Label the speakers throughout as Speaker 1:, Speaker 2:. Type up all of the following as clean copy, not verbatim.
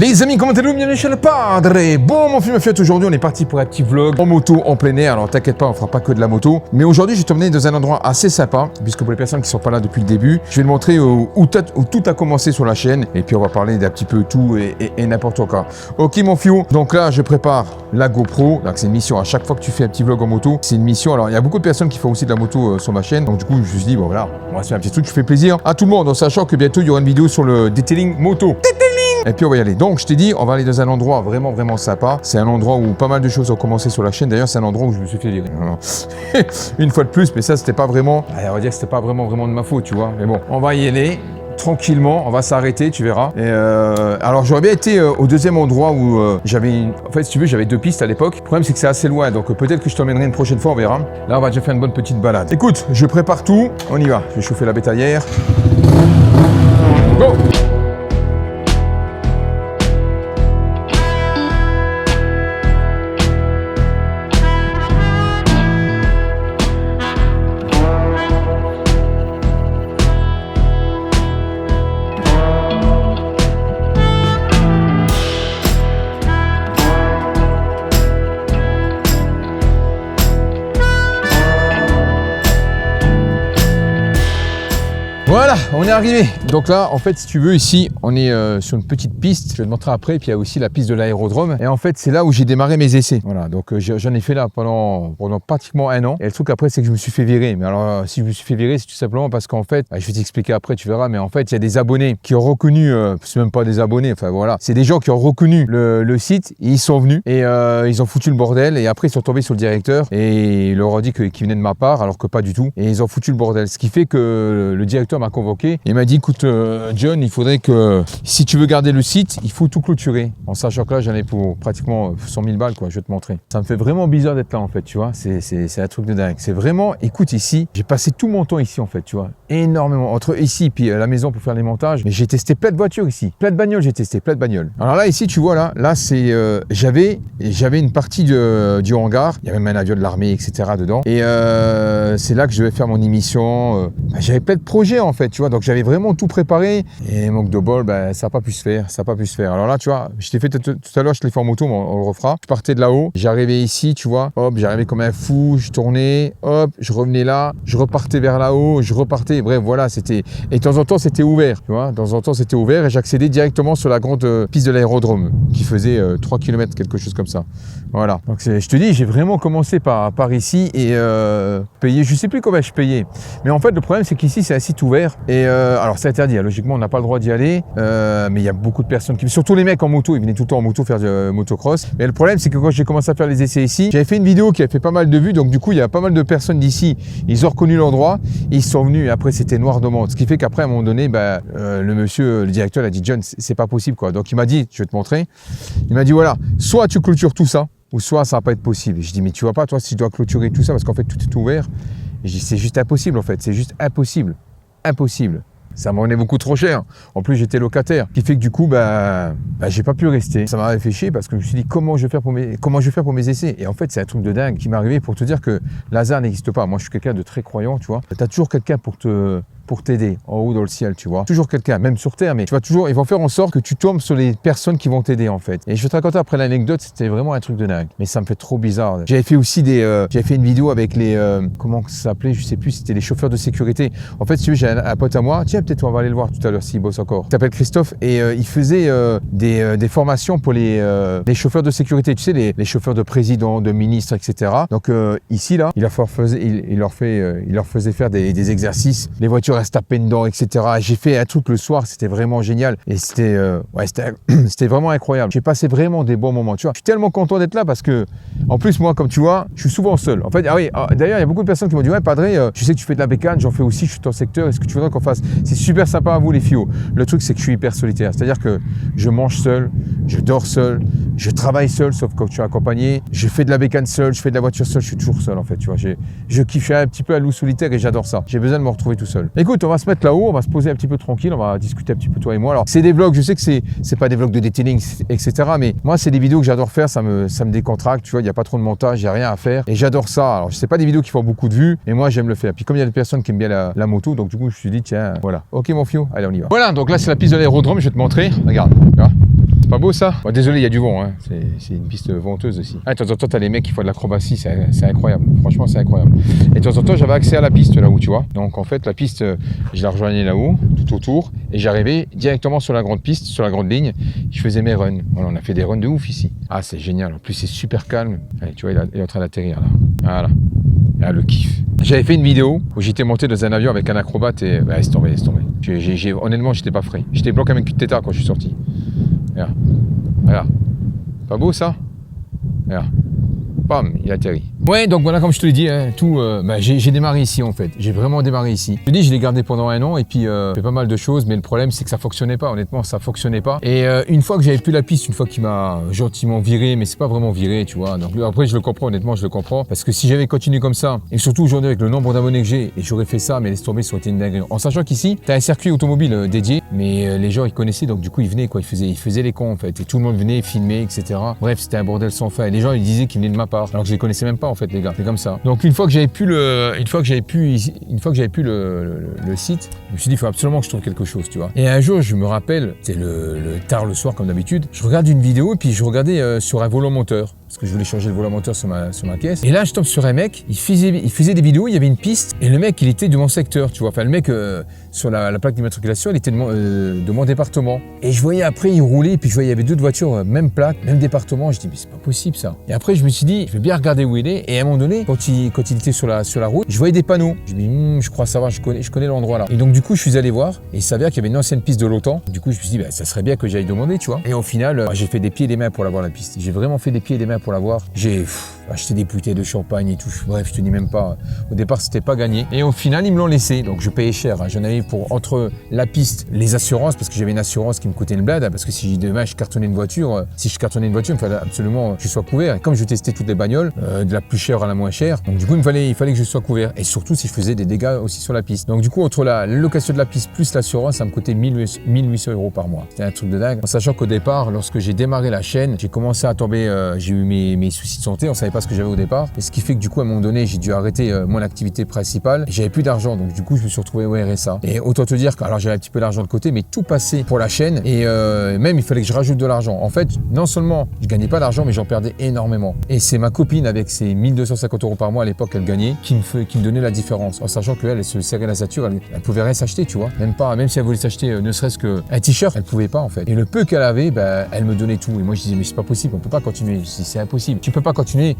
Speaker 1: Les amis, comment allez-vous? Bienvenue chez le Padre. Bon, mon film a fait aujourd'hui, on est parti pour un petit vlog en moto, en plein air. Alors t'inquiète pas, on fera pas que de la moto. Mais aujourd'hui, je vais t'emmener dans un endroit assez sympa, puisque pour les personnes qui sont pas là depuis le début, je vais te montrer où tout a commencé sur la chaîne. Et puis on va parler d'un petit peu tout et n'importe quoi. Ok mon fiou, donc là je prépare la GoPro. Donc c'est une mission, à chaque fois que tu fais un petit vlog en moto, c'est une mission. Alors il y a beaucoup de personnes qui font aussi de la moto sur ma chaîne. Donc du coup, je me suis dit, bon voilà, on va se faire un petit truc, je fais plaisir à tout le monde, en sachant que bientôt il y aura une vidéo sur le detailing moto. Et puis on va y aller. Donc je t'ai dit, on va aller dans un endroit vraiment sympa. C'est un endroit où pas mal de choses ont commencé sur la chaîne. D'ailleurs, c'est un endroit où je me suis fait virer. Une fois de plus, mais ça c'était pas vraiment. On va dire que c'était pas vraiment de ma faute, tu vois. Mais bon, on va y aller tranquillement. On va s'arrêter, tu verras. Et alors j'aurais bien été au deuxième endroit où j'avais. En fait, si tu veux, j'avais deux pistes à l'époque. Le problème c'est que c'est assez loin, donc peut-être que je t'emmènerai une prochaine fois. On verra. Là, on va déjà faire une bonne petite balade. Écoute, je prépare tout. On y va. Je vais chauffer la bétaillère. Go! Voilà, on est arrivé. Donc là, en fait, si tu veux, ici, on est sur une petite piste. Je vais te montrer après. Et puis il y a aussi la piste de l'aérodrome. Et en fait, c'est là où j'ai démarré mes essais. Voilà, donc j'en ai fait là pendant pratiquement un an. Et le truc après, c'est que je me suis fait virer. Mais alors, si je me suis fait virer, c'est tout simplement parce qu'en fait, je vais t'expliquer après, tu verras. Mais en fait, il y a des abonnés qui ont reconnu, c'est même pas des abonnés, enfin voilà, c'est des gens qui ont reconnu le site. Et ils sont venus et ils ont foutu le bordel. Et après, ils sont tombés sur le directeur et ils leur ont dit qu'ils venaient de ma part, alors que pas du tout. Et ils ont foutu le bordel. Ce qui fait que le directeur m'a convoqué et m'a dit, écoute John, il faudrait que si tu veux garder le site, il faut tout clôturer. En sachant que là, j'en ai pour pratiquement 100 000 balles, quoi. Je vais te montrer. Ça me fait vraiment bizarre d'être là, en fait, tu vois. C'est un truc de dingue. C'est vraiment, écoute, ici, j'ai passé tout mon temps ici, en fait, tu vois. Énormément. Entre ici et puis la maison pour faire les montages. Mais j'ai testé plein de voitures ici. Plein de bagnoles, j'ai testé plein de bagnoles. Alors là, ici, tu vois, là c'est, j'avais une partie du hangar. Il y avait même un avion de l'armée, etc. dedans. Et c'est là que je vais faire mon émission. J'avais plein de projets, en fait, tu vois. Donc j'avais vraiment tout préparé et manque de bol, ça n'a pas pu se faire, Alors là, tu vois, je t'ai fait tout à l'heure, je l'ai fait en moto, mais on le refera. Je partais de là-haut, j'arrivais ici, tu vois, hop, j'arrivais comme un fou, je tournais, hop, je revenais là, je repartais vers là-haut, je repartais, bref, voilà, c'était, et de temps en temps, c'était ouvert, tu vois, de temps en temps, c'était ouvert et j'accédais directement sur la grande piste de l'aérodrome qui faisait 3 km, quelque chose comme ça. Voilà. Donc je te dis, j'ai vraiment commencé par ici et payé, je sais plus combien je payais, mais en fait, le problème, c'est qu'ici, c'est un site ouvert et alors c'est interdit, logiquement on n'a pas le droit d'y aller, mais il y a beaucoup de personnes qui, surtout les mecs en moto, ils venaient tout le temps en moto faire du motocross. Mais le problème c'est que quand j'ai commencé à faire les essais ici, j'avais fait une vidéo qui a fait pas mal de vues, donc du coup il y a pas mal de personnes d'ici, ils ont reconnu l'endroit, ils sont venus et après c'était noir de monde. Ce qui fait qu'après à un moment donné, le directeur a dit John, c'est pas possible quoi. Donc il m'a dit, je vais te montrer, il m'a dit voilà, soit tu clôtures tout ça, ou soit ça va pas être possible. Je dis mais tu vois pas toi si tu dois clôturer tout ça parce qu'en fait tout est ouvert. Et je dis c'est juste impossible en fait, c'est juste impossible. Ça m'en est beaucoup trop cher. En plus, j'étais locataire. Ce qui fait que du coup, j'ai pas pu rester. Ça m'a réfléchi parce que je me suis dit comment je vais faire pour mes essais. Et en fait, c'est un truc de dingue qui m'est arrivé pour te dire que l'hasard n'existe pas. Moi, je suis quelqu'un de très croyant, tu vois. Tu as toujours quelqu'un pour t'aider en haut dans le ciel, tu vois. Toujours quelqu'un, même sur terre, mais tu vas toujours, ils vont faire en sorte que tu tombes sur les personnes qui vont t'aider en fait. Et je vais te raconter après l'anecdote, c'était vraiment un truc de dingue. Mais ça me fait trop bizarre. J'avais fait aussi j'avais fait une vidéo avec les, comment ça s'appelait, je sais plus, c'était les chauffeurs de sécurité. En fait, si tu veux, j'ai un pote à moi, tiens, peut-être on va aller le voir tout à l'heure s'il bosse encore. Il s'appelle Christophe et il faisait des formations pour les chauffeurs de sécurité, tu sais, les chauffeurs de président, de ministres, etc. Donc ici, là, il leur faisait faire des exercices. Les voitures restent tapées dedans, etc. J'ai fait un truc le soir, c'était vraiment génial. Et c'était vraiment incroyable. J'ai passé vraiment des bons moments, tu vois. Je suis tellement content d'être là parce que, en plus, moi, comme tu vois, je suis souvent seul. En fait, d'ailleurs, il y a beaucoup de personnes qui m'ont dit, ouais, Padre, je sais que tu fais de la bécane, j'en fais aussi, je suis ton secteur, est-ce que tu voudrais qu'on fasse? C'est super sympa à vous, les filles. Le truc, c'est que je suis hyper solitaire. C'est-à-dire que je mange seul, je dors seul, je travaille seul, sauf quand je suis accompagné, je fais de la bécane seul, je fais de la voiture seul, je suis toujours seul en fait, tu vois. Je kiffe, je suis un petit peu un loup solitaire et j'adore ça. J'ai besoin de me retrouver tout seul. Écoute, on va se mettre là-haut, on va se poser un petit peu tranquille, on va discuter un petit peu toi et moi. Alors, c'est des vlogs, je sais que c'est pas des vlogs de detailing, etc. Mais moi, c'est des vidéos que j'adore faire, ça me décontracte, tu vois, il n'y a pas trop de montage, il n'y a rien à faire et j'adore ça. Alors, c'est pas des vidéos qui font beaucoup de vues, mais moi, j'aime le faire. Puis comme il y a des personnes qui aiment bien la moto, donc du coup, je me suis dit, tiens, voilà. Ok, mon fio, allez, on y va. Voilà, donc là, c'est la piste de l'aérodrome, je vais te montrer. Regarde, tu vois. C'est pas beau ça? Bon, désolé, il y a du vent, hein. C'est une piste venteuse aussi. Ah, de temps en temps, t'as les mecs qui font de l'acrobatie, c'est incroyable. Franchement, c'est incroyable. Et de temps en temps, j'avais accès à la piste là-haut, tu vois. Donc en fait, la piste, je la rejoignais là-haut, tout autour, et j'arrivais directement sur la grande piste, sur la grande ligne. Je faisais mes runs. Voilà, on a fait des runs de ouf ici. Ah, c'est génial. En plus, c'est super calme. Allez, tu vois, il est en train d'atterrir là. Voilà. Ah, le kiff. J'avais fait une vidéo où j'étais monté dans un avion avec un acrobate et bah, laisse tomber, laisse tomber. Honnêtement, j'étais pas frais. J'étais bloqué avec une tétard quand je suis sorti. Regarde. Regarde. Pas beau ça? Regarde. Bam, il atterrit. Ouais, donc voilà, comme je te l'ai dit, hein, j'ai démarré ici en fait. J'ai vraiment démarré ici. Je te dis, je l'ai gardé pendant 1 an et puis j'ai fait pas mal de choses, mais le problème c'est que ça fonctionnait pas. Honnêtement, ça fonctionnait pas. Et une fois que j'avais plus la piste, une fois qu'il m'a gentiment viré, mais c'est pas vraiment viré, tu vois. Donc après, je le comprends, honnêtement, je le comprends. Parce que si j'avais continué comme ça, et surtout aujourd'hui avec le nombre d'abonnés que j'ai, et j'aurais fait ça, mais laisse tomber, ça aurait été une dinguerie. En sachant qu'ici, tu as un circuit automobile dédié, mais les gens ils connaissaient, donc du coup ils venaient, quoi. Ils faisaient les cons en fait. Et tout le monde venait filmer, etc. Bref, c'était un bordel sans fin. Et les gens ils disaient qu'ils venaient de ma part, alors que je les connaissais même pas en fait, les gars. C'est comme ça. Donc une fois que j'avais pu le site, je me suis dit il faut absolument que je trouve quelque chose, tu vois. Et un jour, je me rappelle, c'était tard le soir comme d'habitude, je regarde une vidéo et puis je regardais sur un volant moteur. Parce que je voulais changer le volant moteur sur ma caisse. Et là, je tombe sur un mec, il faisait des vidéos, il y avait une piste, et le mec, il était de mon secteur, tu vois. Enfin, le mec, sur la plaque d'immatriculation, il était de mon département. Et je voyais après, il roulait, et puis je voyais, il y avait 2 voitures, même plaque, même département. Je dis, mais c'est pas possible, ça. Et après, je me suis dit, je vais bien regarder où il est. Et à un moment donné, quand il était sur la route, je voyais des panneaux. Je me dis, je crois savoir, je connais l'endroit là. Et donc, du coup, je suis allé voir, et il s'avère qu'il y avait une ancienne piste de l'OTAN. Du coup, je me suis dit, bah, ça serait bien que j'aille demander, tu vois. Et au final, j'ai fait des pieds et des mains pour l'avoir, la piste. J'ai vraiment fait des pieds et des mains pour l'avoir. J'ai acheté des bouteilles de champagne et tout. Bref, je te dis même pas. Au départ, c'était pas gagné. Et au final, ils me l'ont laissé. Donc, je payais cher. J'en avais pour entre la piste, les assurances, parce que j'avais une assurance qui me coûtait une blinde. Parce que si demain je cartonnais une voiture, il me fallait absolument que je sois couvert. Et comme je testais toutes les bagnoles, de la plus chère à la moins chère, donc du coup, il fallait que je sois couvert. Et surtout, si je faisais des dégâts aussi sur la piste. Donc, du coup, entre la location de la piste plus l'assurance, ça me coûtait 1800 € par mois. C'était un truc de dingue. En sachant qu'au départ, lorsque j'ai démarré la chaîne, j'ai commencé à tomber, j'ai eu mes soucis de santé, on savait pas ce que j'avais au départ. Et ce qui fait que du coup, à un moment donné, j'ai dû arrêter mon activité principale. J'avais plus d'argent, donc du coup, je me suis retrouvé au RSA. Et autant te dire que, alors j'avais un petit peu d'argent de côté, mais tout passait pour la chaîne. Et même, il fallait que je rajoute de l'argent. En fait, non seulement je gagnais pas d'argent, mais j'en perdais énormément. Et c'est ma copine avec ses 1250 € par mois à l'époque qu'elle gagnait, qui me donnait la différence. En sachant qu'elle se serrait la ceinture, elle pouvait rien s'acheter, tu vois. Même si elle voulait s'acheter ne serait-ce qu'un t-shirt, elle pouvait pas en fait. Et le peu qu'elle avait, elle me donnait tout. Et moi, je disais, mais c'est pas possible, on peut pas continuer. C'est impossible. Tu peux pas continuer.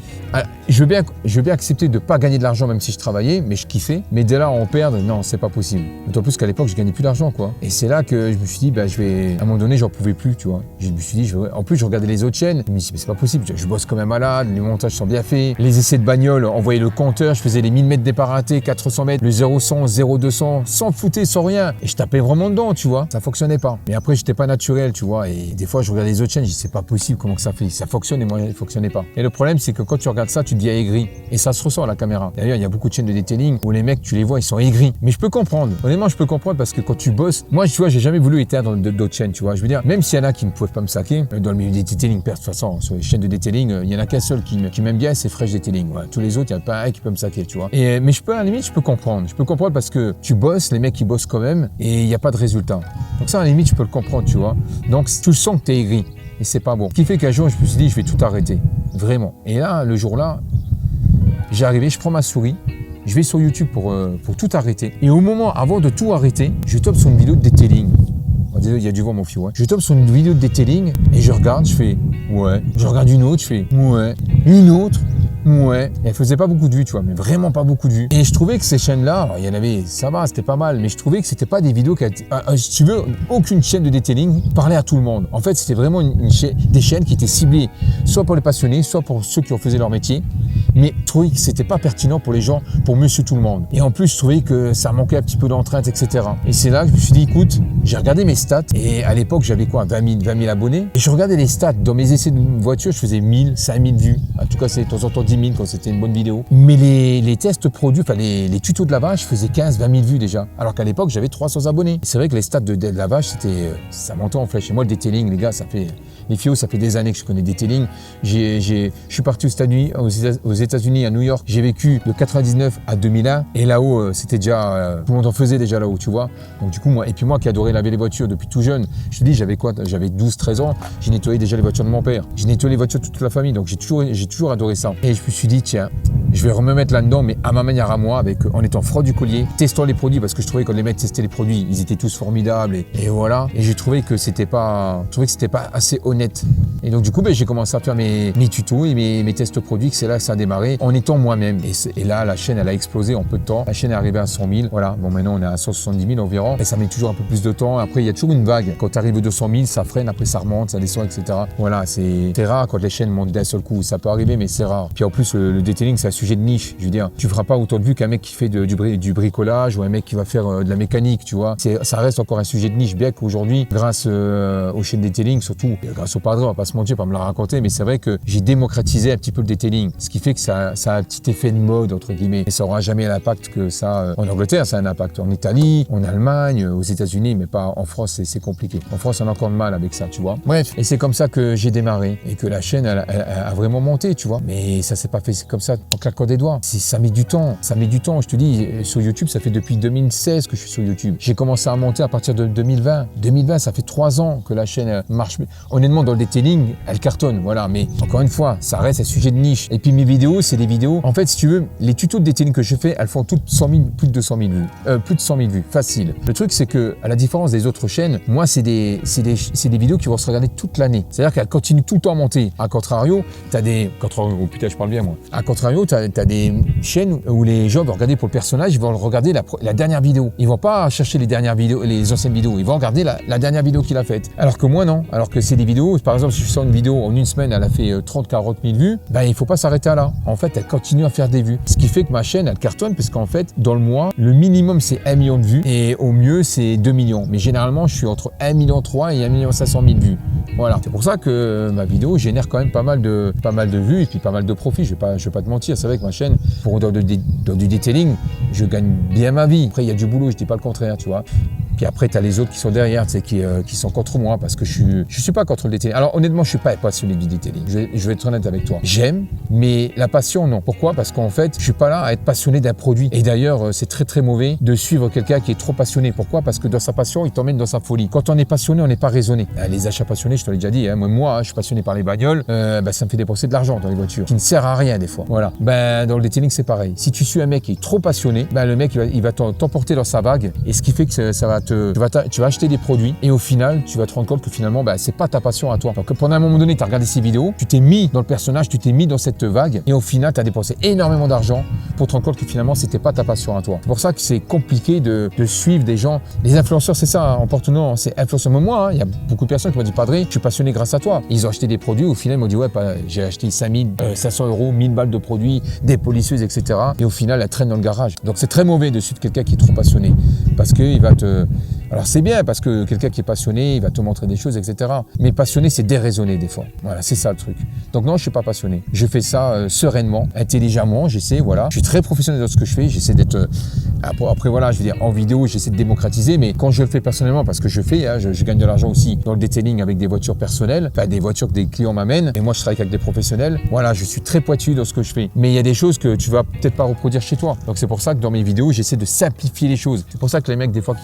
Speaker 1: Je veux bien accepter de pas gagner de l'argent même si je travaillais, mais je kiffais. Mais dès là, en perdre, non, c'est pas possible. D'autant plus qu'à l'époque, je gagnais plus d'argent, quoi. Et c'est là que je me suis dit, à un moment donné, j'en pouvais plus, tu vois. Je me suis dit, en plus, je regardais les autres chaînes. Je me suis dit, mais c'est pas possible. Je bosse comme un malade, les montages sont bien faits. Les essais de bagnole, on voyait le compteur, je faisais les 1000 mètres départ raté, 400 mètres, le 0-100, 0-200, sans fouter, sans rien. Et je tapais vraiment dedans, tu vois. Ça fonctionnait pas. Mais après, j'étais pas naturel, tu vois. Et des fois, je regardais les autres chaînes, je dis, c'est pas possible, comment que ça fait. Ça fonctionne et moi, il fonctionnait pas. Et le problème, c'est que quand tu regardes ça, tu te dis aigri. Et ça se ressent à la caméra. D'ailleurs, il y a beaucoup de chaînes de detailing où les mecs, tu les vois, ils sont aigris. Mais je peux comprendre. Honnêtement, je peux comprendre parce que quand tu bosses, moi, tu vois, j'ai jamais voulu éteindre d'autres chaînes, tu vois. Je veux dire, même s'il y en a qui ne pouvaient pas me saquer, dans le milieu des detailing, de toute façon, sur les chaînes de detailing, il y en a qu'un seul qui m'aime bien, c'est Fresh Detailing. Ouais. Tous les autres, il n'y a pas un qui peut me saquer, tu vois. Mais à la limite, je peux comprendre. Je peux comprendre parce que tu bosses, les mecs, ils bossent quand même et il n'y a pas de résultat. Donc ça, à la limite, je peux le comprendre, tu vois. Donc, tu le sens que tu es aigri. Et c'est pas bon. Ce qui fait qu'un jour, je me suis dit, je vais tout arrêter. Vraiment. Et là, le jour-là, j'ai arrivé, je prends ma souris, je vais sur YouTube pour tout arrêter. Et au moment, avant de tout arrêter, je tombe sur une vidéo de detailing. Oh, désolé, il y a du vent, mon fils, ouais. Je tombe sur une vidéo de detailing et je regarde, je fais ouais. Je regarde une autre, je fais ouais. Une autre, ouais. Et elle faisait pas beaucoup de vues, tu vois, mais vraiment pas beaucoup de vues. Et je trouvais que ces chaînes-là, alors il y en avait, ça va, c'était pas mal, mais je trouvais que c'était pas des vidéos si tu veux, aucune chaîne de detailing parlait à tout le monde. En fait, c'était vraiment des chaînes qui étaient ciblées soit pour les passionnés, soit pour ceux qui en faisaient leur métier. mais je trouvais que c'était pas pertinent pour les gens, pour monsieur tout le monde. Et en plus, je trouvais que ça manquait un petit peu d'entrainte, etc. Et c'est là que je me suis dit, écoute, j'ai regardé mes stats, et à l'époque, j'avais quoi, 20 000 abonnés, et je regardais les stats. Dans mes essais de voiture, je faisais 1000, 5000 vues. En tout cas, c'est de temps en temps 10 000 quand c'était une bonne vidéo. Mais les tests produits, enfin les tutos de lavage, je faisais 15, 20 000 vues déjà. Alors qu'à l'époque, j'avais 300 abonnés. C'est vrai que les stats de lavage, ça montait en flèche. Et moi, le detailing, les gars, les FIO, ça fait des années que je connais detailing. Je suis parti aux États-Unis, à New York. J'ai vécu de 99 à 2001. Et là-haut, c'était déjà, tout le monde en faisait déjà là-haut, tu vois. Donc du coup, moi qui adorais laver les voitures depuis tout jeune, je te dis, j'avais 12, 13 ans. J'ai nettoyé déjà les voitures de mon père. J'ai nettoyé les voitures de toute la famille. Donc j'ai toujours adoré ça. Et je me suis dit, tiens, je vais me mettre là-dedans, mais à ma manière à moi, en étant froid du collier, testant les produits, parce que je trouvais que quand les mecs testaient les produits, ils étaient tous formidables. Et voilà. Et j'ai trouvé que c'était pas assez honnête. Et donc du coup, j'ai commencé à faire mes tutos et mes tests produits, que c'est là que ça a démarré, en étant moi-même. Et là, la chaîne, elle a explosé en peu de temps. La chaîne est arrivée à 100 000. Voilà. Bon, maintenant, on est à 170 000 environ. Et ça met toujours un peu plus de temps. Après, il y a toujours une vague. Quand tu arrives aux 200 000, ça freine. Après, ça remonte, ça descend, etc. Voilà. C'est rare quand les chaînes montent d'un seul coup. Ça peut arriver, mais c'est rare. Puis en plus, le detailing, c'est un sujet de niche. Je veux dire, tu feras pas autant de vues qu'un mec qui fait du bricolage ou un mec qui va faire de la mécanique, tu vois. Ça reste encore un sujet de niche, bien qu'aujourd'hui, grâce aux chaînes detailing, surtout, grâce au padre, on va pas se mentir, pas me la raconter, mais c'est vrai que j'ai démocratisé un petit peu le detailing, ce qui fait que ça a un petit effet de mode, entre guillemets. Et ça aura jamais l'impact que ça, en Angleterre, ça a un impact. En Italie, en Allemagne, aux États-Unis, mais pas en France, c'est compliqué. En France, on a encore de mal avec ça, tu vois. Bref, et c'est comme ça que j'ai démarré et que la chaîne, elle a vraiment monté, tu vois. Mais ça s'est pas fait comme ça en claquant des doigts. Ça met du temps, je te dis, sur YouTube, ça fait depuis 2016 que je suis sur YouTube. J'ai commencé à monter à partir de 2020. 2020, ça fait 3 ans que la chaîne marche. Honnêtement, dans le detailing, elle cartonne, voilà. Mais encore une fois, ça reste un sujet de niche. Et puis mes vidéos, c'est des vidéos. En fait, si tu veux, les tutos de detailing que je fais, elles font toutes 100 000, plus de 200 000 vues. Plus de 100 000 vues, facile. Le truc, c'est que, à la différence des autres chaînes, moi, c'est des vidéos qui vont se regarder toute l'année. C'est-à-dire qu'elles continuent tout le temps à monter. À contrario, t'as des... Oh putain, je parle bien, moi. À contrario, t'as des chaînes où les gens vont regarder pour le personnage, ils vont regarder la dernière vidéo. Ils vont pas chercher les dernières vidéos, les anciennes vidéos. Ils vont regarder la dernière vidéo qu'il a faite. Alors que moi, non. Alors que c'est des vidéos, par exemple, si je sors une vidéo en une semaine, elle a fait 30-40 000 vues, il faut pas s'arrêter à là. En fait, elle continue à faire des vues. Ce qui fait que ma chaîne, elle cartonne, parce qu'en fait, dans le mois, le minimum, c'est 1 million de vues et au mieux, c'est 2 millions. Mais généralement, je suis entre 1,3 million et 1,5 million de vues. Voilà. C'est pour ça que ma vidéo génère quand même pas mal de vues et puis pas mal de profits. Je vais pas te mentir. C'est vrai que ma chaîne, dans du detailing, je gagne bien ma vie. Après, il y a du boulot, je dis pas le contraire, tu vois. Puis après, tu as les autres qui sont derrière, tu sais, qui sont contre moi parce que je suis pas contre le detailing. Alors honnêtement, je suis pas passionné du detailing. Je vais être honnête avec toi. J'aime, mais la passion, non. Pourquoi? Parce qu'en fait, je suis pas là à être passionné d'un produit. Et d'ailleurs, c'est très très mauvais de suivre quelqu'un qui est trop passionné. Pourquoi? Parce que dans sa passion, il t'emmène dans sa folie. Quand on est passionné, on n'est pas raisonné. Les achats passionnés, je te l'ai déjà dit. Hein, moi, je suis passionné par les bagnoles. Ça me fait dépenser de l'argent dans les voitures, qui ne sert à rien des fois. Voilà. Dans le detailing, c'est pareil. Si tu suis un mec qui est trop passionné, le mec il va t'emporter dans sa vague. Et ce qui fait que ça va tu vas acheter des produits et au final, tu vas te rendre compte que finalement, c'est pas ta passion à toi. Donc pendant un moment donné, tu as regardé ces vidéos, tu t'es mis dans le personnage, tu t'es mis dans cette vague et au final, tu as dépensé énormément d'argent pour te rendre compte que finalement, c'était pas ta passion à toi. C'est pour ça que c'est compliqué de suivre des gens. Les influenceurs, c'est ça, en porte-nom, c'est influenceur. Même moi, il y a beaucoup de personnes qui m'ont dit, Padré, je suis passionné grâce à toi. Ils ont acheté des produits, au final, ils m'ont dit, ouais, j'ai acheté 500 €, 1000 balles de produits, des polisseuses, etc. Et au final, elles traînent dans le garage. Donc c'est très mauvais de suivre quelqu'un qui est trop passionné parce qu'il va te... Alors c'est bien parce que quelqu'un qui est passionné, il va te montrer des choses, etc. Mais passionné, c'est déraisonné des fois. Voilà, c'est ça le truc. Donc non, je suis pas passionné. Je fais ça sereinement, intelligemment, j'essaie, voilà. Je suis très professionnel dans ce que je fais, j'essaie d'être... Après voilà, je veux dire, en vidéo, j'essaie de démocratiser, mais quand je le fais personnellement, parce que je fais, hein, je gagne de l'argent aussi dans le detailing avec des voitures personnelles, enfin des voitures que des clients m'amènent, et moi je travaille avec des professionnels. Voilà, je suis très pointu dans ce que je fais. Mais il y a des choses que tu vas peut-être pas reproduire chez toi. Donc c'est pour ça que dans mes vidéos, j'essaie de simplifier les choses. C'est pour ça que les mecs, des fois,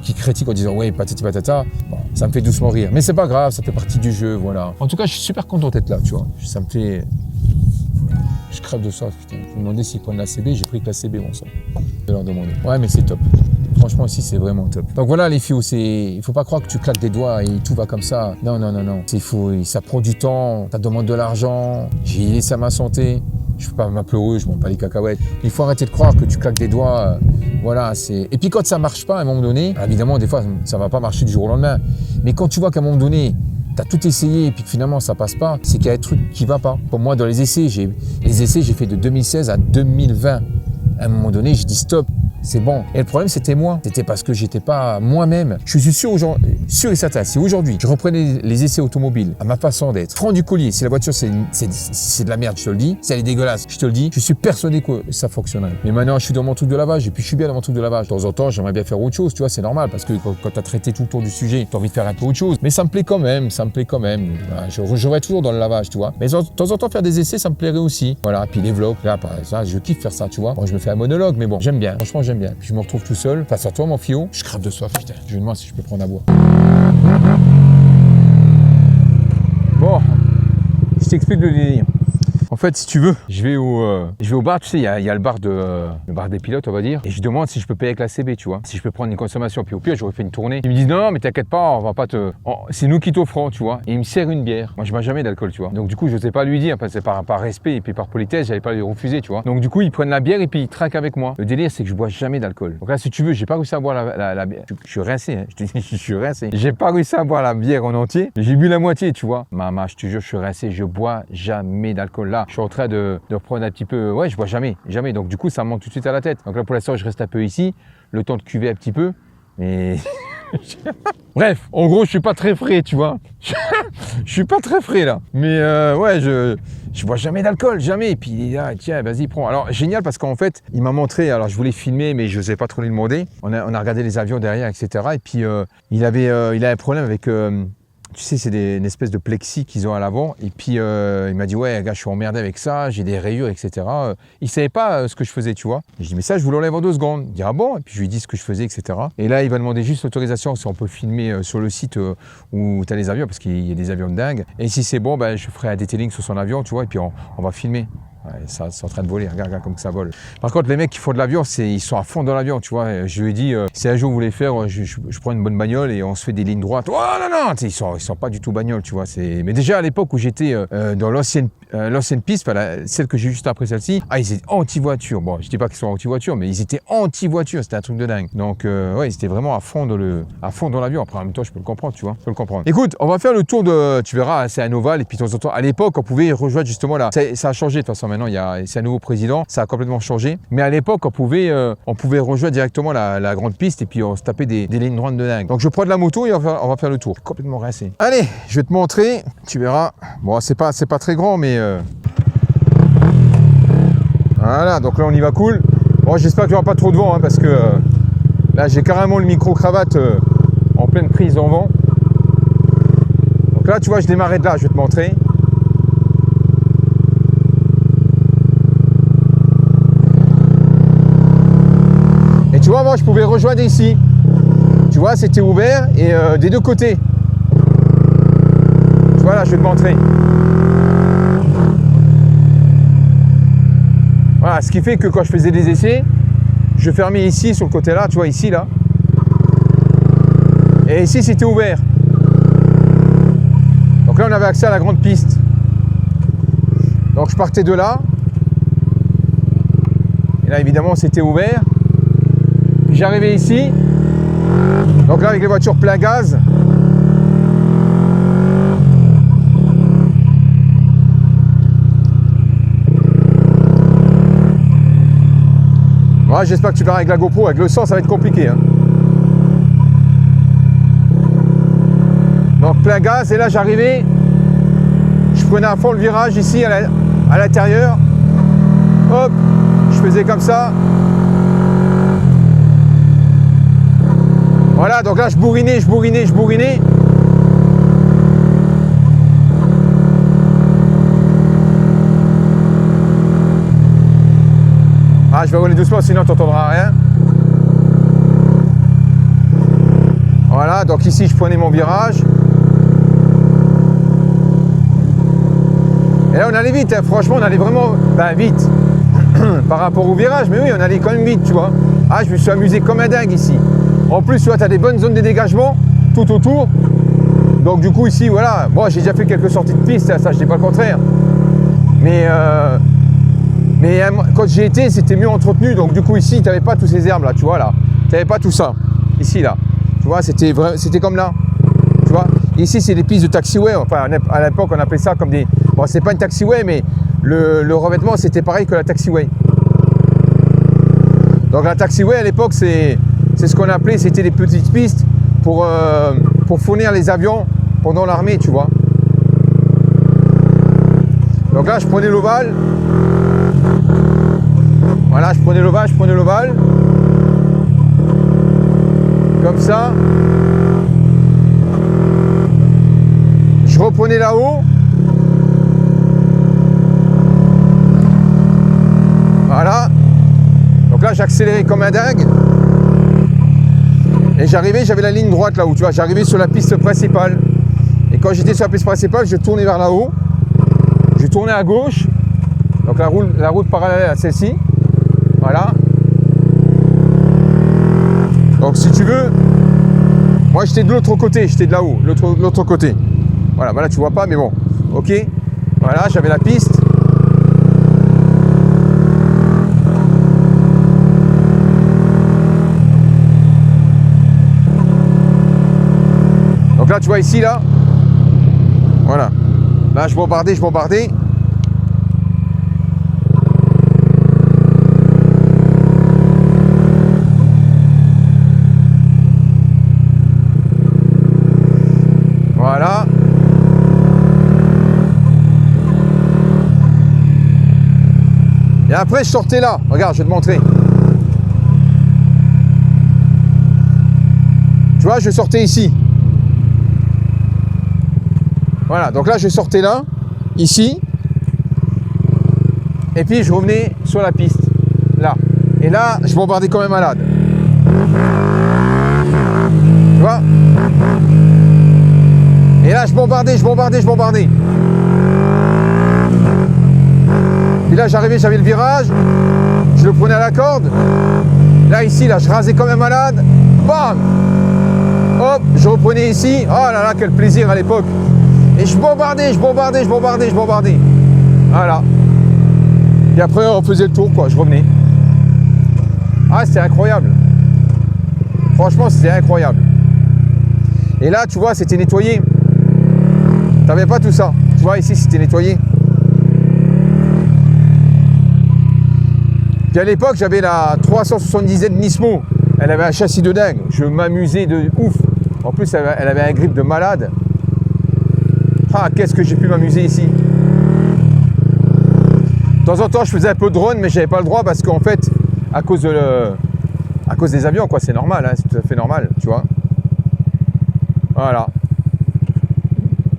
Speaker 1: qui critiquent en disant ouais, patati patata, bon, ça me fait doucement rire. Mais c'est pas grave, ça fait partie du jeu, voilà. En tout cas, je suis super content d'être là, tu vois. Ça me fait... Je crève de soif, putain. Je me demandais s'ils prennent la CB, j'ai pris que la CB, bon sang. Je vais leur demander. Ouais, mais c'est top. Franchement, ici, c'est vraiment top. Donc voilà, les filles, il faut pas croire que tu claques des doigts et tout va comme ça. Non, non, non, non. C'est faux. Ça prend du temps, ça demande de l'argent. J'ai laissé à ma santé. Je peux pas m'appleurer, je ne pas les cacahuètes. Il faut arrêter de croire que tu claques des doigts. Voilà, c'est... Et puis quand ça marche pas à un moment donné, évidemment, des fois, ça va pas marcher du jour au lendemain. Mais quand tu vois qu'à un moment donné, as tout essayé et puis que finalement ça passe pas, c'est qu'il y a un truc qui va pas. Pour moi, dans les essais, j'ai fait de 2016 à 2020. À un moment donné, je dis stop. C'est bon. Et le problème, c'était moi. C'était parce que j'étais pas moi-même. Je suis sûr et certain, si aujourd'hui, je reprenais les essais automobiles à ma façon d'être, franc du collier, si la voiture, c'est de la merde, je te le dis, si elle est dégueulasse, je te le dis, je suis persuadé que ça fonctionnerait. Mais maintenant, je suis dans mon truc de lavage et puis je suis bien dans mon truc de lavage. De temps en temps, j'aimerais bien faire autre chose, tu vois, c'est normal parce que quand tu as traité tout le tour du sujet, tu as envie de faire un peu autre chose. Mais ça me plaît quand même, Voilà, je vais toujours dans le lavage, tu vois. Mais de temps en temps, faire des essais, ça me plairait aussi. Voilà, puis les vlogs, là, ça, je kiffe faire ça, tu vois. Bon, je me fais un monologue, mais bon, j'aime bien. Franchement, j'aime bien. Puis je me retrouve tout seul face à toi, mon fio. Je crève de soif, putain. Je me demande si je peux prendre à boire. Bon, je t'explique le délire. En fait, si tu veux, je vais au bar, tu sais, il y a le bar des pilotes, on va dire, et je demande si je peux payer avec la CB, tu vois, si je peux prendre une consommation, puis au pire, j'aurais fait une tournée. Ils me disent non, mais t'inquiète pas, on va pas c'est nous qui t'offrons, tu vois, et ils me serrent une bière. Moi, je bois jamais d'alcool, tu vois, donc du coup, je sais pas lui dire, parce que c'est par respect et puis par politesse, j'allais pas lui refuser, tu vois. Donc du coup, ils prennent la bière et puis ils traquent avec moi. Le délire, c'est que je bois jamais d'alcool. Donc là, si tu veux, j'ai pas réussi à boire la bière. Je suis rincé, hein. Je te dis, je suis rincé. J'ai pas réussi à boire la bière en entier, j'ai bu la moitié, tu vois. Maman, je te jure, je suis rincé, je bois jamais d'alcool. Là, je suis en train de reprendre un petit peu. Ouais, je bois jamais. Donc du coup, ça me monte tout de suite à la tête. Donc là, pour l'instant, je reste un peu ici, le temps de cuver un petit peu. Mais bref, en gros, je suis pas très frais, tu vois. Je suis pas très frais là. Mais ouais, je bois jamais d'alcool, jamais. Et puis il est là, tiens, vas-y, prends. Alors génial parce qu'en fait, il m'a montré. Alors je voulais filmer, mais je n'osais pas trop lui demander. On a regardé les avions derrière, etc. Et puis il a un problème avec. Tu sais, c'est une espèce de plexi qu'ils ont à l'avant. Et puis, il m'a dit, ouais, gars, je suis emmerdé avec ça, j'ai des rayures, etc. Il ne savait pas ce que je faisais, tu vois. Et je dis, mais ça, je vous l'enlève en 2 secondes. Il dit, ah bon? Et puis, je lui dis ce que je faisais, etc. Et là, il va demander juste l'autorisation si on peut filmer sur le site où tu as les avions, parce qu'il y a des avions de dingue. Et si c'est bon, ben, je ferai un detailing sur son avion, tu vois, et puis on va filmer. Ouais, ça, c'est en train de voler, regarde comme ça vole. Par contre, les mecs qui font de l'avion, ils sont à fond dans l'avion, tu vois. Je lui ai dit, si un jour vous voulez faire, je prends une bonne bagnole et on se fait des lignes droites. Oh non, ils sont pas du tout bagnoles, tu vois. Mais déjà à l'époque où j'étais dans l'ancienne piste, celle que j'ai juste après celle-ci, ils étaient anti-voiture. Bon, je dis pas qu'ils sont anti-voiture, mais ils étaient anti-voiture, c'était un truc de dingue. Donc, ouais, ils étaient vraiment à fond dans l'avion. Après, en même temps, je peux le comprendre, tu vois. Je peux le comprendre. Écoute, on va faire le tour tu verras, c'est un ovale, et puis de temps en temps, à l'époque, on pouvait rejoindre justement là. Ça a changé de toute façon. Maintenant, c'est un nouveau président, ça a complètement changé. Mais à l'époque, on pouvait rejoindre directement la grande piste et puis on se tapait des lignes droites de dingue. Donc je prends de la moto et on va faire le tour. Complètement rincé. Allez, je vais te montrer, tu verras. Bon, c'est pas très grand, mais voilà. Donc là, on y va cool. Bon, j'espère qu'il n'y aura pas trop de vent, hein, parce que là, j'ai carrément le micro-cravate en pleine prise en vent. Donc là, tu vois, je démarrais de là. Je vais te montrer. Tu vois, moi, je pouvais rejoindre ici. Tu vois, c'était ouvert et des deux côtés. Tu vois, là, je vais te montrer. Voilà, ce qui fait que quand je faisais des essais, je fermais ici, sur le côté là, tu vois, ici, là. Et ici, c'était ouvert. Donc là, on avait accès à la grande piste. Donc, je partais de là. Et là, évidemment, c'était ouvert. J'arrivais ici, donc là avec les voitures plein gaz. Ouais, j'espère que tu verras avec la GoPro, avec le sang ça va être compliqué. Hein. Donc plein gaz et là j'arrivais, je prenais à fond le virage ici à l'intérieur. Hop, je faisais comme ça. Voilà, donc là je bourrinais. Ah, je vais rouler doucement sinon tu n'entendras rien. Voilà, donc ici je prenais mon virage. Et là on allait vite, hein. Franchement on allait vraiment vite par rapport au virage, mais oui on allait quand même vite, tu vois. Ah, je me suis amusé comme un dingue ici. En plus, tu vois, tu as des bonnes zones de dégagement tout autour. Donc du coup ici, voilà. Bon, j'ai déjà fait quelques sorties de piste, ça je dis pas le contraire. Mais quand j'y étais, c'était mieux entretenu. Donc du coup ici, tu n'avais pas tous ces herbes là, tu vois là. Tu n'avais pas tout ça. Ici là. Tu vois, c'était comme là. Tu vois. Ici, c'est des pistes de taxiway. Enfin, à l'époque, on appelait ça comme des... Bon, c'est pas une taxiway, mais le revêtement, c'était pareil que la taxiway. Donc la taxiway, à l'époque, c'est ce qu'on appelait, c'était des petites pistes pour fournir les avions pendant l'armée, tu vois. Donc là, je prenais l'ovale. Voilà, je prenais l'ovale. Comme ça. Je reprenais là-haut. Voilà. Donc là, j'accélérais comme un dingue. Et j'arrivais, j'avais la ligne droite là-haut, tu vois. J'arrivais sur la piste principale. Et quand j'étais sur la piste principale, je tournais vers là-haut. Je tournais à gauche. Donc la route parallèle à celle-ci. Voilà. Donc si tu veux, moi j'étais de l'autre côté, j'étais de là-haut, l'autre côté. Voilà, voilà, tu vois pas, mais bon. Ok. Voilà, j'avais la piste. Donc là, tu vois ici, là. Voilà. Là, je bombardais. Voilà. Et après, je sortais là. Regarde, je vais te montrer. Tu vois, je sortais ici. Voilà, donc là, je sortais là, ici. Et puis, je revenais sur la piste. Là. Et là, je bombardais comme un malade. Tu vois ? Et là, je bombardais. Puis là, j'arrivais, j'avais le virage. Je le prenais à la corde. Là, ici, là, je rasais comme un malade. Bam! Hop, je reprenais ici. Oh là là, quel plaisir à l'époque. Et je bombardais. Voilà. Et après, on faisait le tour, quoi. Je revenais. Ah, c'était incroyable. Franchement, c'était incroyable. Et là, tu vois, c'était nettoyé. T'avais pas tout ça. Tu vois, ici, c'était nettoyé. Puis à l'époque, j'avais la 370Z Nismo. Elle avait un châssis de dingue. Je m'amusais de ouf. En plus, elle avait un grip de malade. Ah, qu'est-ce que j'ai pu m'amuser ici. De temps en temps, je faisais un peu de drone, mais j'avais pas le droit parce qu'en fait, à cause des avions, quoi, c'est normal, hein, c'est tout à fait normal, tu vois. Voilà.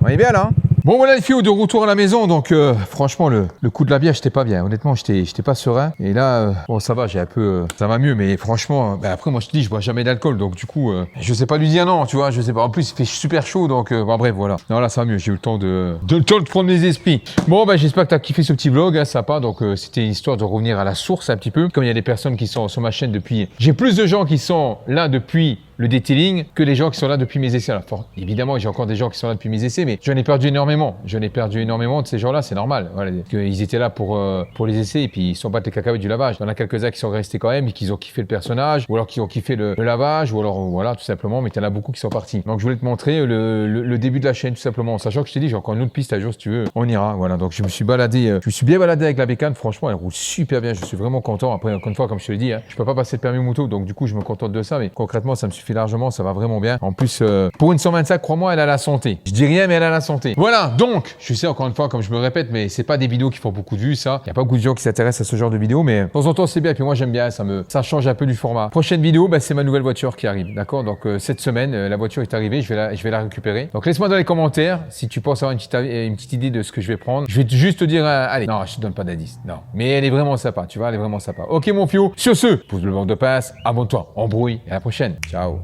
Speaker 1: On est bien là, hein. Bon voilà les filles, de retour à la maison, donc franchement le coup de la bière j'étais pas bien, honnêtement j'étais pas serein. Et là, bon ça va, j'ai un peu, ça va mieux, mais franchement, après moi je te dis, je bois jamais d'alcool, donc du coup, je sais pas lui dire non, tu vois, je sais pas. En plus il fait super chaud, donc bon, bref voilà. Non là ça va mieux, j'ai eu le temps de prendre mes esprits. Bon bah j'espère que t'as kiffé ce petit vlog, hein, sympa, donc c'était histoire de revenir à la source un petit peu. Comme il y a des personnes qui sont sur ma chaîne depuis, j'ai plus de gens qui sont là depuis le detailing que les gens qui sont là depuis mes essais. Alors, évidemment, j'ai encore des gens qui sont là depuis mes essais, mais j'en ai perdu énormément. J'en ai perdu énormément de ces gens-là, c'est normal. Voilà, ils étaient là pour les essais et puis ils sont pas les cacahuètes du lavage. Il y en a quelques-uns qui sont restés quand même et qui ont kiffé le personnage, ou alors qui ont kiffé le lavage, ou alors voilà, tout simplement, mais il y en a beaucoup qui sont partis. Donc, je voulais te montrer le début de la chaîne, tout simplement. Sachant que je t'ai dit, j'ai encore une autre piste à jour, si tu veux, on ira. Voilà, donc je me suis bien baladé avec la bécane. Franchement, elle roule super bien. Je suis vraiment content. Après, encore une fois, comme je te l'ai dit, hein, je peux pas passer le permis moto, donc du coup, je me contente de ça, mais concrètement, ça me suffit largement, ça va vraiment bien. En plus, pour une 125, crois-moi, elle a la santé. Je dis rien, mais elle a la santé. Voilà, donc, je sais encore une fois, comme je me répète, mais c'est pas des vidéos qui font beaucoup de vues, ça. Il n'y a pas beaucoup de gens qui s'intéressent à ce genre de vidéos, mais de temps en temps, c'est bien. Et puis moi, j'aime bien, ça change un peu du format. Prochaine vidéo, bah, c'est ma nouvelle voiture qui arrive, d'accord? Donc, cette semaine, la voiture est arrivée, je vais la récupérer. Donc, laisse-moi dans les commentaires si tu penses avoir une petite idée de ce que je vais prendre. Je vais juste te dire, allez, non, je te donne pas d'indice, non. Mais elle est vraiment sympa, tu vois, elle est vraiment sympa. Ok, mon fio, sur ce, pouce le bord de passe, abonne-toi, embrouille, et à la prochaine. Ciao.